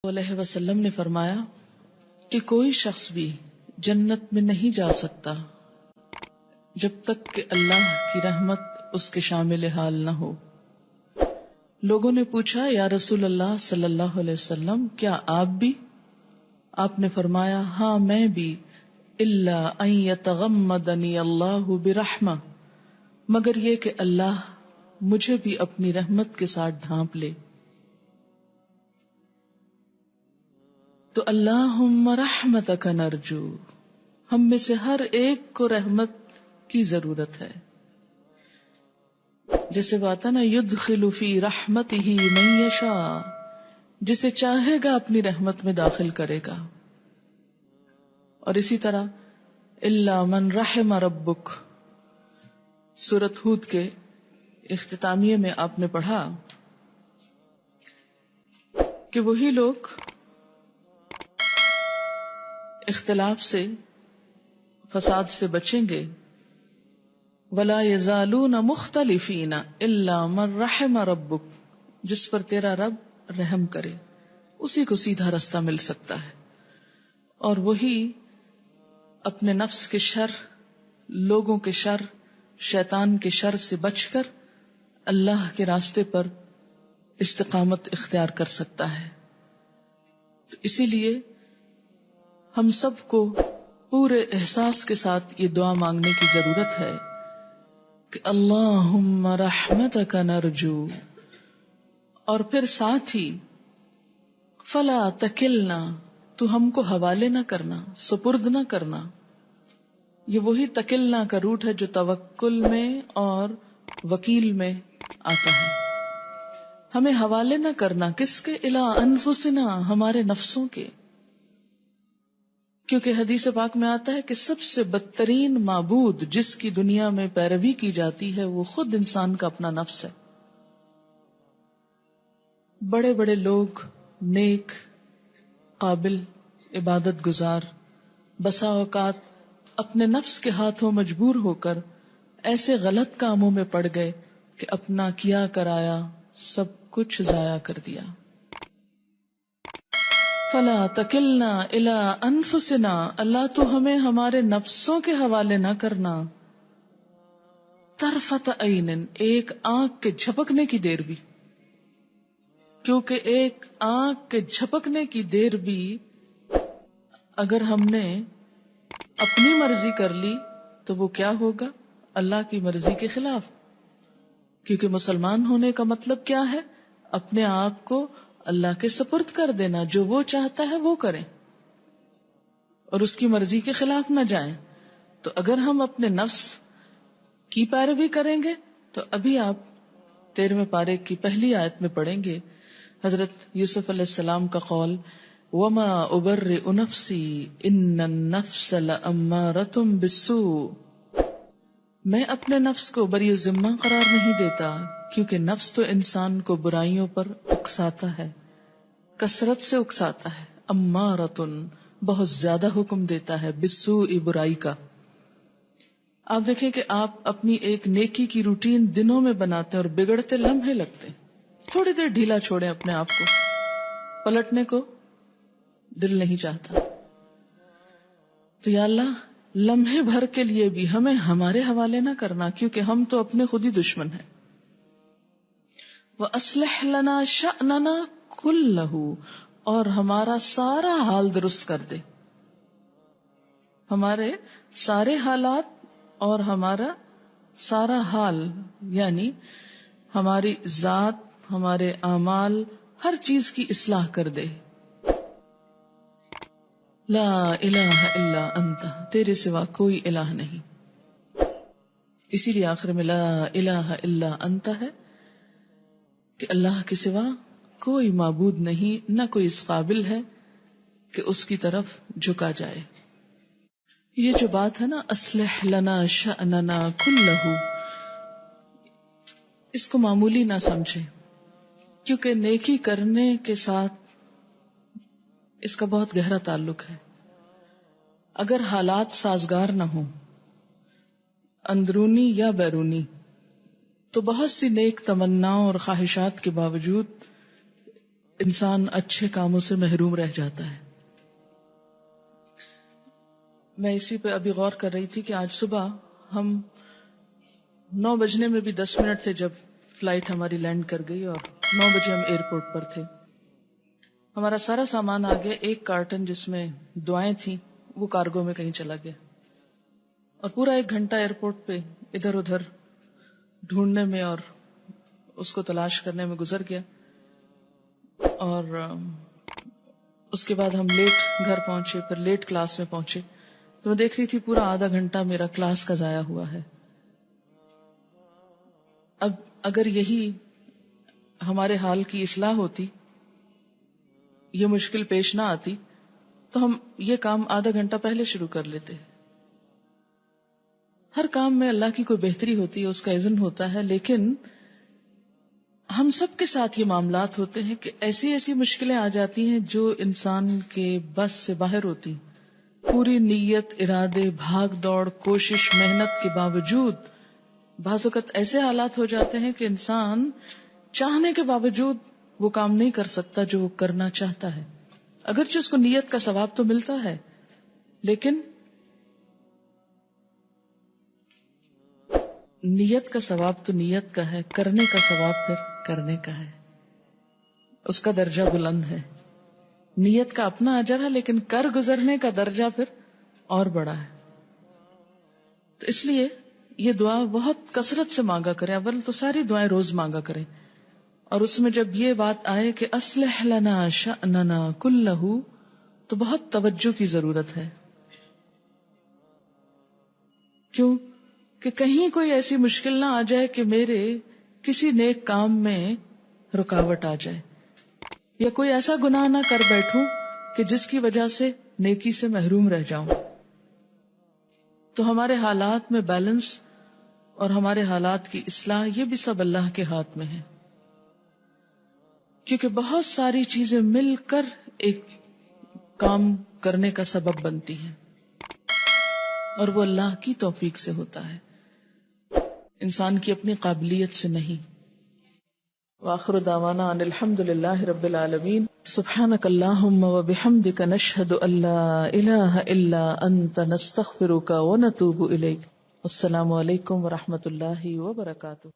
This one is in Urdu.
علیہ وسلم نے فرمایا کہ کوئی شخص بھی جنت میں نہیں جا سکتا جب تک کہ اللہ کی رحمت اس کے شامل حال نہ ہو۔ لوگوں نے پوچھا یا رسول اللہ صلی اللہ علیہ وسلم کیا آپ بھی؟ آپ نے فرمایا ہاں میں بھی، الا ان یتغمدنی اللہ برحمہ، مگر یہ کہ اللہ مجھے بھی اپنی رحمت کے ساتھ ڈھانپ لے۔ تو اللہم رحمتک نرجو، ہم میں سے ہر ایک کو رحمت کی ضرورت ہے۔ جیسے بات ہے نا یدخل فی رحمتہ من یشاء، جسے چاہے گا اپنی رحمت میں داخل کرے گا۔ اور اسی طرح الا من رحم ربک، سورۃ ہود کے اختتامیہ میں آپ نے پڑھا کہ وہی لوگ اختلاف سے، فساد سے بچیں گے، ولا یزالون مختلفین الا من رحم ربک، جس پر تیرا رب رحم کرے اسی کو سیدھا رستہ مل سکتا ہے۔ اور وہی اپنے نفس کے شر، لوگوں کے شر، شیطان کے شر سے بچ کر اللہ کے راستے پر استقامت اختیار کر سکتا ہے۔ تو اسی لیے ہم سب کو پورے احساس کے ساتھ یہ دعا مانگنے کی ضرورت ہے کہ اللہم رحمتک نرجو، اور پھر ساتھ ہی فلا تکلنا، تو ہم کو حوالے نہ کرنا، سپرد نہ کرنا۔ یہ وہی تکلنا کا روٹ ہے جو توکل میں اور وکیل میں آتا ہے۔ ہمیں حوالے نہ کرنا، کس کے؟ الی انفسنا، ہمارے نفسوں کے، کیونکہ حدیث پاک میں آتا ہے کہ سب سے بدترین معبود جس کی دنیا میں پیروی کی جاتی ہے وہ خود انسان کا اپنا نفس ہے۔ بڑے بڑے لوگ، نیک، قابل، عبادت گزار، بسا اوقات اپنے نفس کے ہاتھوں مجبور ہو کر ایسے غلط کاموں میں پڑ گئے کہ اپنا کیا کرایا سب کچھ ضائع کر دیا۔ فلا تکلنا الی انفسنا، اللہ تو ہمیں ہمارے نفسوں کے حوالے نہ کرنا، طرفت عین، ایک آنکھ کے جھپکنے کی دیر بھی، کیونکہ ایک آنکھ کے جھپکنے کی دیر بھی اگر ہم نے اپنی مرضی کر لی تو وہ کیا ہوگا؟ اللہ کی مرضی کے خلاف۔ کیونکہ مسلمان ہونے کا مطلب کیا ہے؟ اپنے آپ کو اللہ کے سپرد کر دینا، جو وہ چاہتا ہے وہ کریں اور اس کی مرضی کے خلاف نہ جائیں۔ تو اگر ہم اپنے نفس کی پیروی کریں گے تو ابھی آپ 13ویں پارے کی پہلی آیت میں پڑھیں گے حضرت یوسف علیہ السلام کا قول، وما ابرئ نفسی ان النفس لامارۃ بالسوء، میں اپنے نفس کو بری ذمہ قرار نہیں دیتا، کیونکہ نفس تو انسان کو برائیوں پر اکساتا ہے، کثرت سے اکساتا ہے، امارۃ، بہت زیادہ حکم دیتا ہے، بالسوء، برائی کا۔ آپ دیکھیں کہ آپ اپنی ایک نیکی کی روٹین دنوں میں بناتے ہیں اور بگڑتے لمحے لگتے ہیں، تھوڑی دیر ڈھیلا چھوڑیں اپنے آپ کو، پلٹنے کو دل نہیں چاہتا۔ تو یا اللہ لمحے بھر کے لیے بھی ہمیں ہمارے حوالے نہ کرنا، کیونکہ ہم تو اپنے خود ہی دشمن ہیں۔ وَأَصْلِحْ لَنَا شَأْنَنَا كُلَّهُ، اور ہمارا سارا حال درست کر دے، ہمارے سارے حالات اور ہمارا سارا حال، یعنی ہماری ذات، ہمارے اعمال، ہر چیز کی اصلاح کر دے۔ لا الہ الا انت، تیرے سوا کوئی الہ نہیں۔ اسی لیے آخر میں لا الہ الا انت ہے کہ اللہ کے سوا کوئی معبود نہیں، نہ کوئی اس قابل ہے کہ اس کی طرف جھکا جائے۔ یہ جو بات ہے نا اصلح لنا شأننا کلہ، اس کو معمولی نہ سمجھے، کیونکہ نیکی کرنے کے ساتھ اس کا بہت گہرا تعلق ہے۔ اگر حالات سازگار نہ ہوں، اندرونی یا بیرونی، تو بہت سی نیک تمناؤں اور خواہشات کے باوجود انسان اچھے کاموں سے محروم رہ جاتا ہے. میں اسی پہ ابھی غور کر رہی تھی کہ آج صبح ہم 9 بجنے میں بھی 10 منٹ تھے جب فلائٹ ہماری لینڈ کر گئی اور 9 بجے ہم ایئرپورٹ پر تھے. ہمارا سارا سامان آ گیا. ایک کارٹن جس میں دعائیں تھیں وہ کارگو میں کہیں چلا گیا اور پورا 1 گھنٹہ ایئرپورٹ پہ ادھر ادھر ڈھونڈنے میں اور اس کو تلاش کرنے میں گزر گیا. اور اس کے بعد ہم لیٹ گھر پہنچے، پھر لیٹ کلاس میں پہنچے تو میں دیکھ رہی تھی پورا آدھا گھنٹہ میرا کلاس کا ضائع ہوا ہے. اب اگر یہی ہمارے حال کی اصلاح ہوتی، یہ مشکل پیش نہ آتی، تو ہم یہ کام آدھا گھنٹہ پہلے شروع کر لیتے. ہر کام میں اللہ کی کوئی بہتری ہوتی ہے، اس کا اذن ہوتا ہے، لیکن ہم سب کے ساتھ یہ معاملات ہوتے ہیں کہ ایسی ایسی مشکلیں آ جاتی ہیں جو انسان کے بس سے باہر ہوتی. پوری نیت، ارادے، بھاگ دوڑ، کوشش، محنت کے باوجود بعض اوقات ایسے حالات ہو جاتے ہیں کہ انسان چاہنے کے باوجود وہ کام نہیں کر سکتا جو وہ کرنا چاہتا ہے. اگرچہ اس کو نیت کا ثواب تو ملتا ہے، لیکن نیت کا ثواب تو نیت کا ہے، کرنے کا ثواب پھر کرنے کا ہے، اس کا درجہ بلند ہے. نیت کا اپنا اجر ہے، لیکن کر گزرنے کا درجہ پھر اور بڑا ہے. تو اس لیے یہ دعا بہت کثرت سے مانگا کریں. اول تو ساری دعائیں روز مانگا کریں، اور اس میں جب یہ بات آئے کہ اصلح لنا شأننا کلہ، تو بہت توجہ کی ضرورت ہے. کیوں کہ کہیں کوئی ایسی مشکل نہ آ جائے کہ میرے کسی نیک کام میں رکاوٹ آ جائے، یا کوئی ایسا گناہ نہ کر بیٹھوں کہ جس کی وجہ سے نیکی سے محروم رہ جاؤں. تو ہمارے حالات میں بیلنس اور ہمارے حالات کی اصلاح، یہ بھی سب اللہ کے ہاتھ میں ہے، کیونکہ بہت ساری چیزیں مل کر ایک کام کرنے کا سبب بنتی ہیں، اور وہ اللہ کی توفیق سے ہوتا ہے، انسان کی اپنی قابلیت سے نہیں. وآخر دعوانا ان الحمد للہ رب العالمین. سبحانک اللہم وبحمدک نشہد ان لا الہ الا انت نستغفرک ونتوب الیک. السلام علیکم ورحمۃ اللہ وبرکاتہ.